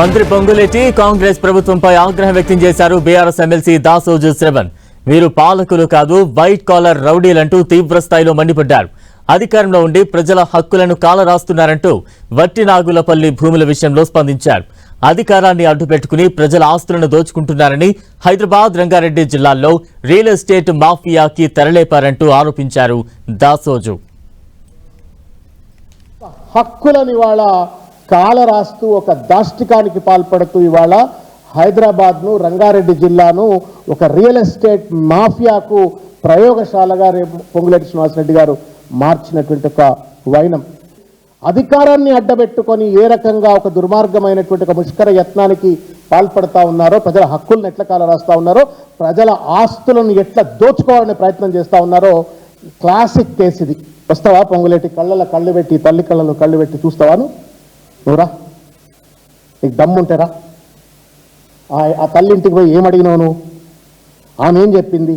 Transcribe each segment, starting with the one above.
మంత్రి పొంగులేటి కాంగ్రెస్ ప్రభుత్వంపై ఆగ్రహం వ్యక్తం చేశారు బీఆర్ఎస్ ఎమ్మెల్సీ దాసోజు శ్రవణ్. వీరు పాలకులు కాదు, వైట్ కాలర్ రౌడీలంటూ తీవ్ర స్థాయిలో మండిపడ్డారు. అధికారంలో ఉండి ప్రజల హక్కులను కాలరాస్తున్నారంటూ వట్టినాగులపల్లి భూముల విషయంలో స్పందించారు. అధికారాన్ని అడ్డుపెట్టుకుని ప్రజల ఆస్తులను దోచుకుంటున్నారని, హైదరాబాద్, రంగారెడ్డి జిల్లాల్లో రియల్ ఎస్టేట్ మాఫియాకి తెరలేపారంటూ ఆరోపించారు దాసోజు. హక్కులను ఇవాళ కాలరాస్తూ ఒక దాష్టికానికి పాల్పడుతూ ఇవాళ హైదరాబాద్ను, రంగారెడ్డి జిల్లాను ఒక రియల్ ఎస్టేట్ మాఫియాకు ప్రయోగశాలగా పొంగులేటి శ్రీనివాసరెడ్డి గారు మార్చినటువంటి ఒక వైనం. అధికారాన్ని అడ్డబెట్టుకొని ఏ రకంగా ఒక దుర్మార్గమైనటువంటి ఒక ముష్కర యత్నానికి పాల్పడతా ఉన్నారో, ప్రజల హక్కులను ఎట్లా కాలరాస్తా ఉన్నారో, ప్రజల ఆస్తులను ఎట్లా దోచుకోవాలనే ప్రయత్నం చేస్తూ ఉన్నారో క్లాసిక్ కేసు ఇది. వస్తావా పొంగులేటి? కళ్ళలో కళ్ళు పెట్టి, తల్లి కళ్ళలో కళ్ళు పెట్టి చూస్తావా? నువ్వురా, నీకు దమ్ముంటేరా. ఆ తల్లి ఇంటికి పోయి ఏమడిగినావు నువ్వు? ఆమె ఏం చెప్పింది?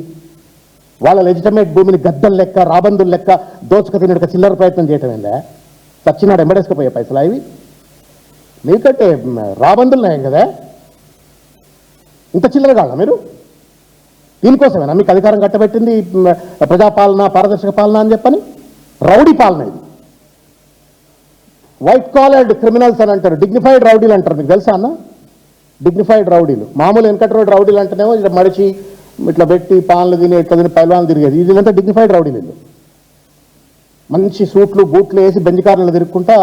వాళ్ళ లెజిటమేట్ భూమిని గద్దలు లెక్క, రాబందులు లెక్క దోచుక తినక చిల్లర ప్రయత్నం చేయటం ఏందా? చచ్చినాడు ఎంబడేసుకుపోయే పైసలు అవి మీకంటే రాబందులు నయం కదా. ఇంత చిల్లర కాళ్ళ మీరు? దీనికోసమేనా మీకు అధికారం కట్టబెట్టింది? ప్రజాపాలన, పారదర్శక పాలన అని చెప్పని రౌడీ పాలన ఇది. వైట్ కాలర్డ్ క్రిమినల్స్ అని అంటారు, డిగ్నిఫైడ్ రౌడీలు అంటారు. మీకు తెలుసా అన్న? డిగ్నిఫైడ్ రౌడీలు. మామూలు వెనకటి రోడ్ రౌడీలు అంటేనేమో ఇట్లా మడిచి ఇట్లా పెట్టి పాన్లు తిని ఇట్లా తిని పైల్వాన్లు తిరిగేది. ఇదంతా డిగ్నిఫైడ్ రౌడీలు. మంచి సూట్లు, బూట్లు వేసి బెంజికారులను తిరుక్కుంటా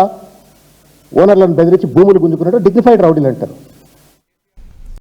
ఓనర్లను బెదిరించి భూములు గుంజుకున్నట్టు డిగ్నిఫైడ్ రౌడీలు అంటారు.